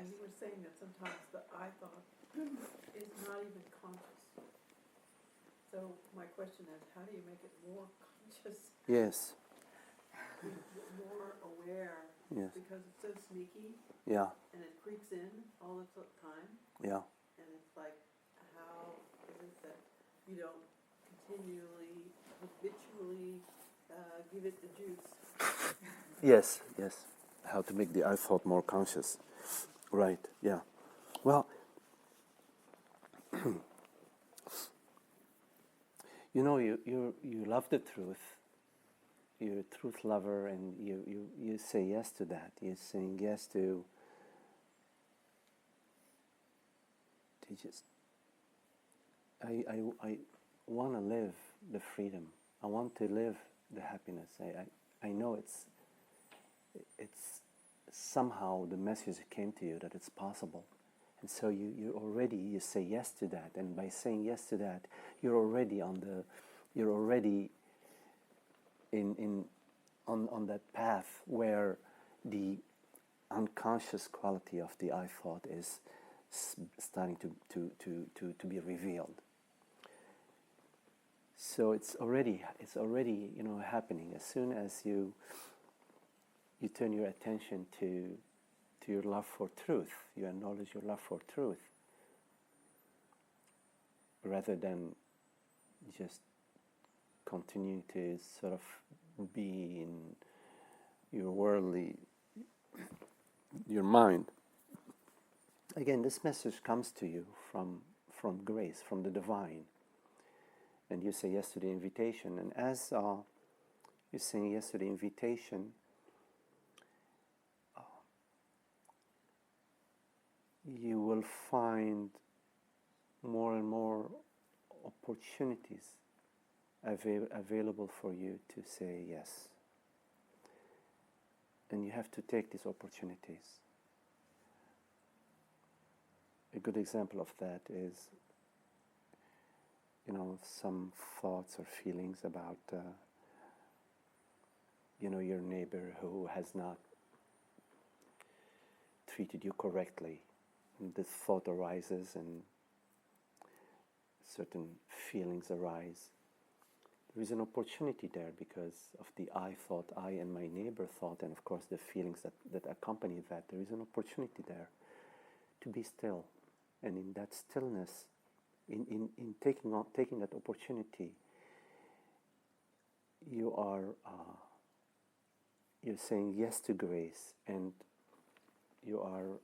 And you were saying that sometimes the I thought is not even conscious. So my question is, how do you make it more conscious? Yes. More aware? Yes. Because it's so sneaky. Yeah. And it creeps in all the time. Yeah. And it's like, how is it that you don't continually, habitually give it the juice? Yes, yes. How to make the I thought more conscious. Right, yeah. Well, you know, you love the truth. You're a truth lover, and you say yes to that. You're saying yes to just, I want to live the freedom. I want to live the happiness. I know it's somehow the message came to you that it's possible. And so you say yes to that, and by saying yes to that, you're already on that path where the unconscious quality of the I thought is starting to be revealed. So it's already happening as soon as you turn your attention to your love for truth. You acknowledge your love for truth rather than just continuing to sort of be in your mind. Again, this message comes to you from grace, from the divine, and you say yes to the invitation. And as you're saying yes to the invitation, you will find more and more opportunities available for you to say yes. And you have to take these opportunities. A good example of that is, some thoughts or feelings about, your neighbor who has not treated you correctly. And this thought arises and certain feelings arise. There is an opportunity there because of the I thought, I and my neighbor thought, and of course the feelings that accompany that. There is an opportunity there to be still. And in that stillness, in taking that opportunity, you're saying yes to grace, and you are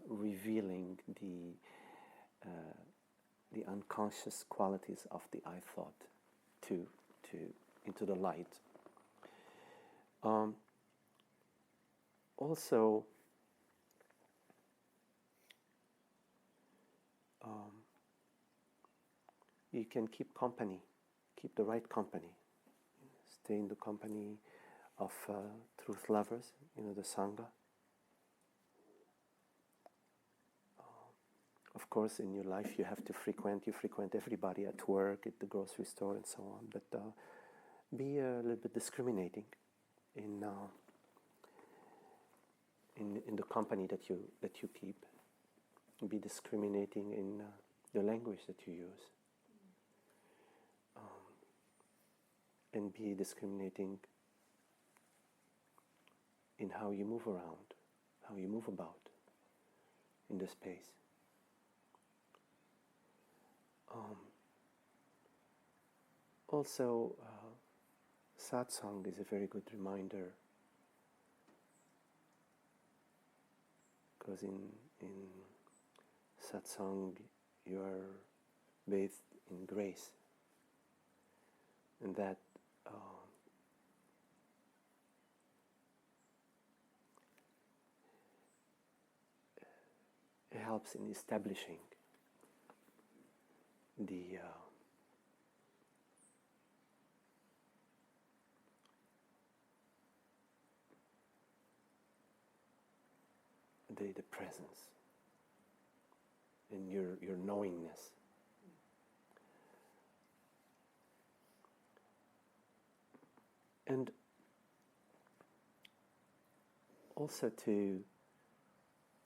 revealing the unconscious qualities of the I thought into the light. Also, you can keep the right company. Stay in the company of truth lovers, the Sangha. Of course, in your life you have to frequent everybody at work, at the grocery store, and so on. But be a little bit discriminating in the company that you keep. Be discriminating in the language that you use, and be discriminating in how you move around, how you move about in the space. Also, satsang is a very good reminder, because in satsang you are bathed in grace, and that helps in establishing the presence and your knowingness. And also to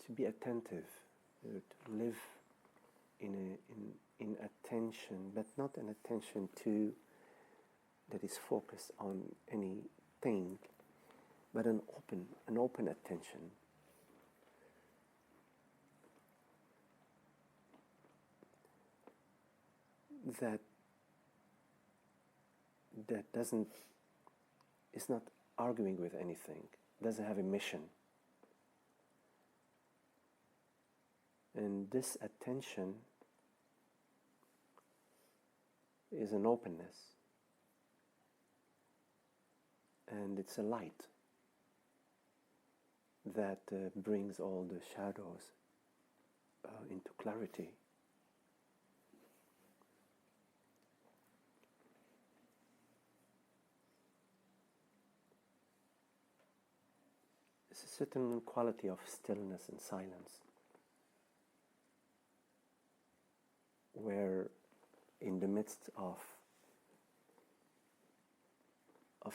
to be attentive, to live in attention, but not an attention that is focused on anything, but an open attention. That is not arguing with anything, doesn't have a mission. And this attention is an openness, and it's a light that brings all the shadows into clarity. It's a certain quality of stillness and silence, where in the midst of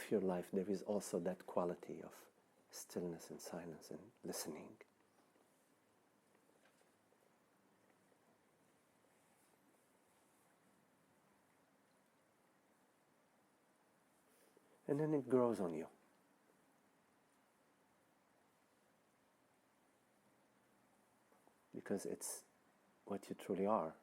your life there is also that quality of stillness and silence and listening. And then it grows on you. Because it's what you truly are.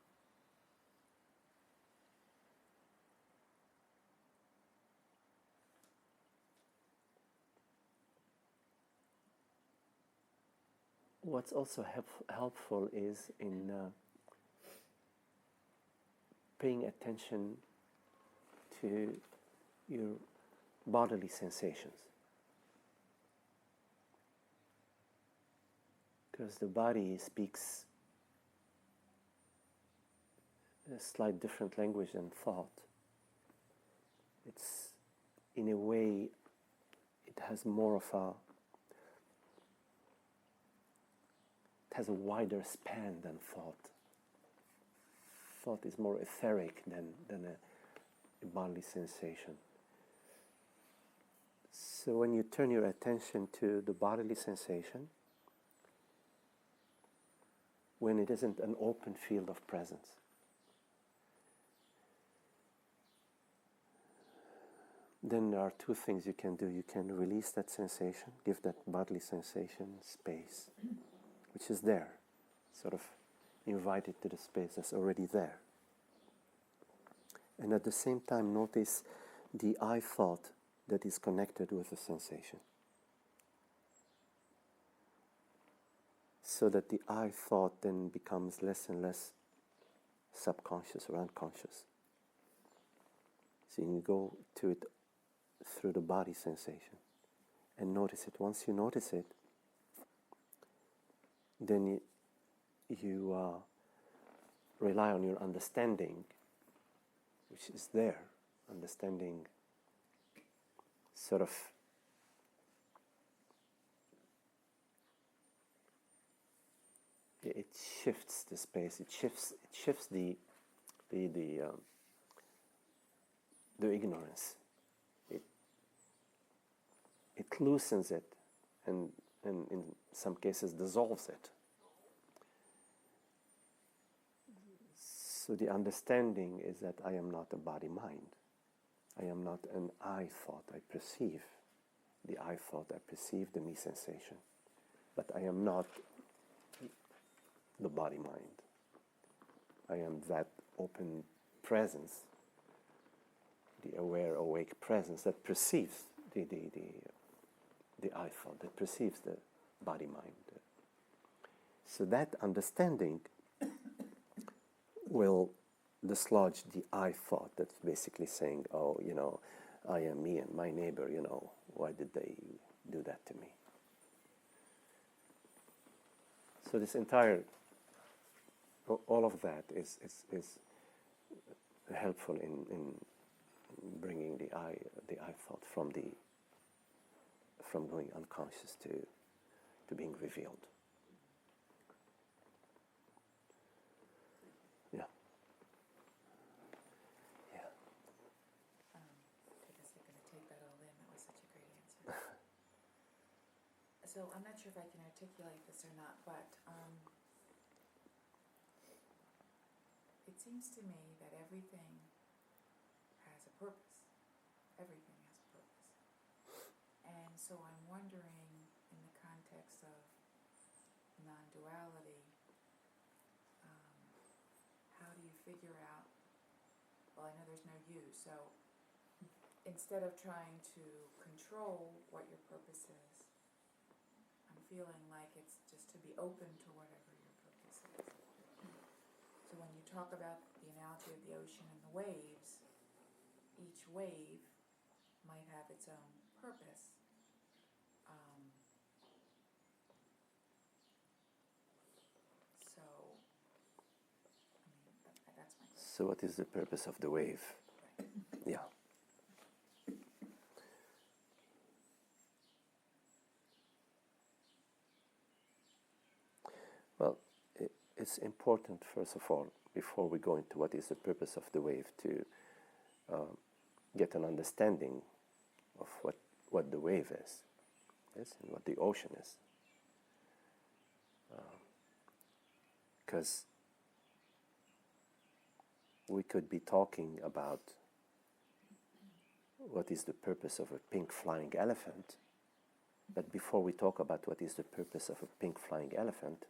What's also helpful is in paying attention to your bodily sensations. Because the body speaks a slight different language than thought. It's, in a way, it has more of a, it has a wider span than thought. Thought is more etheric than a bodily sensation. So when you turn your attention to the bodily sensation, when it isn't an open field of presence, then there are two things you can do. You can release that sensation, give that bodily sensation space, which is there, sort of invite it to the space that's already there. And at the same time, notice the I thought that is connected with the sensation. So that the I thought then becomes less and less subconscious or unconscious. So you can go to it through the body sensation and notice it. Once you notice it, then you rely on your understanding, which is there. Understanding sort of it shifts the space. It shifts the ignorance. It loosens it, and in some cases dissolves it. So the understanding is that I am not a body-mind. I am not an I thought. I perceive the I thought. I perceive the me sensation, but I am not the body-mind. I am that open presence, the aware, awake presence that perceives the I thought, that perceives the body-mind. So that understanding will dislodge the I thought that's basically saying, oh, I am me and my neighbor, why did they do that to me? So this entire, all of that is helpful in bringing the I thought from going unconscious to being revealed. Yeah. Yeah. Take a second to take that all in. That was such a great answer. So I'm not sure if I can articulate this or not, but it seems to me that everything has a purpose. Everything has a purpose. And so I'm wondering, in the context of non-duality, how do you figure out, well, I know there's no you, so instead of trying to control what your purpose is, I'm feeling like it's just to be open to whatever your purpose is. So when you talk about the analogy of the ocean and the waves, each wave might have its own purpose. So, I mean, that's my question. So what is the purpose of the wave? Right. Yeah. Well, it's important, first of all, before we go into what is the purpose of the wave, to get an understanding of what the wave is, yes, and what the ocean is. Because we could be talking about what is the purpose of a pink flying elephant, but before we talk about what is the purpose of a pink flying elephant,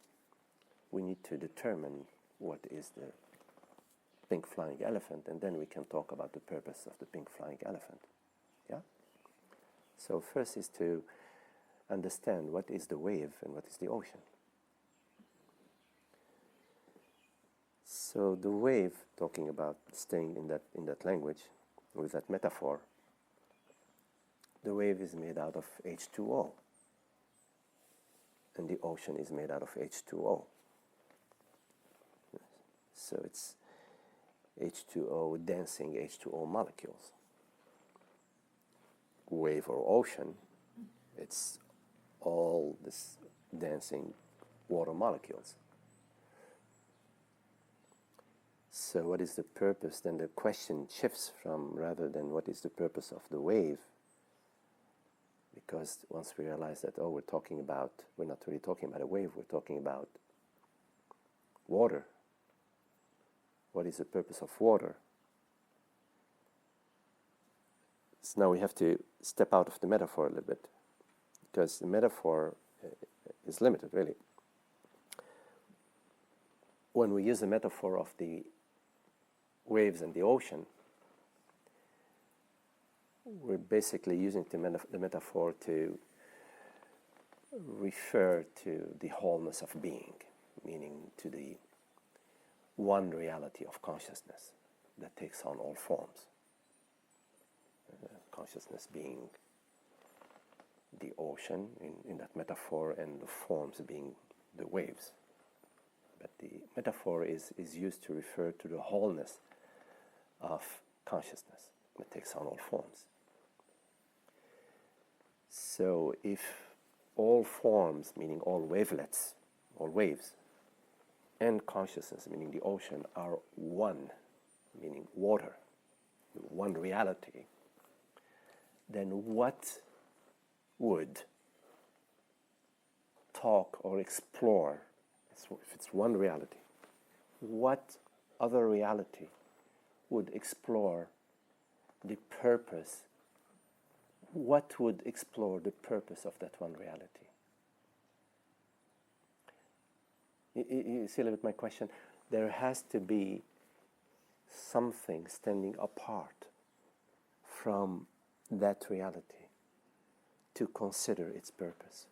we need to determine what is the pink flying elephant, and then we can talk about the purpose of the pink flying elephant. Yeah? So first is to understand what is the wave and what is the ocean. So the wave, talking about staying in that language, with that metaphor, the wave is made out of H2O, and the ocean is made out of H2O. So it's H2O dancing H2O molecules. Wave or ocean, it's all this dancing water molecules. So what is the purpose? Then the question shifts from, rather than what is the purpose of the wave, because once we realize that, we're not really talking about a wave, we're talking about water. What is the purpose of water? So now we have to step out of the metaphor a little bit, because the metaphor is limited, really. When we use the metaphor of the waves and the ocean, we're basically using the metaphor to refer to the wholeness of being, meaning to the one reality of consciousness that takes on all forms. Consciousness being the ocean in that metaphor, and the forms being the waves. But the metaphor is used to refer to the wholeness of consciousness that takes on all forms. So if all forms, meaning all wavelets, all waves, and consciousness, meaning the ocean, are one, meaning water, one reality, then what would talk or explore, if it's one reality, what other reality would explore the purpose? What would explore the purpose of that one reality? You see a little bit my question? There has to be something standing apart from that reality to consider its purpose.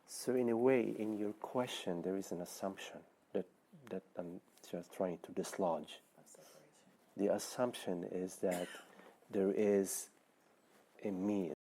So in a way, in your question, there is an assumption that I'm just trying to dislodge. Of separation. The assumption is that there is a me,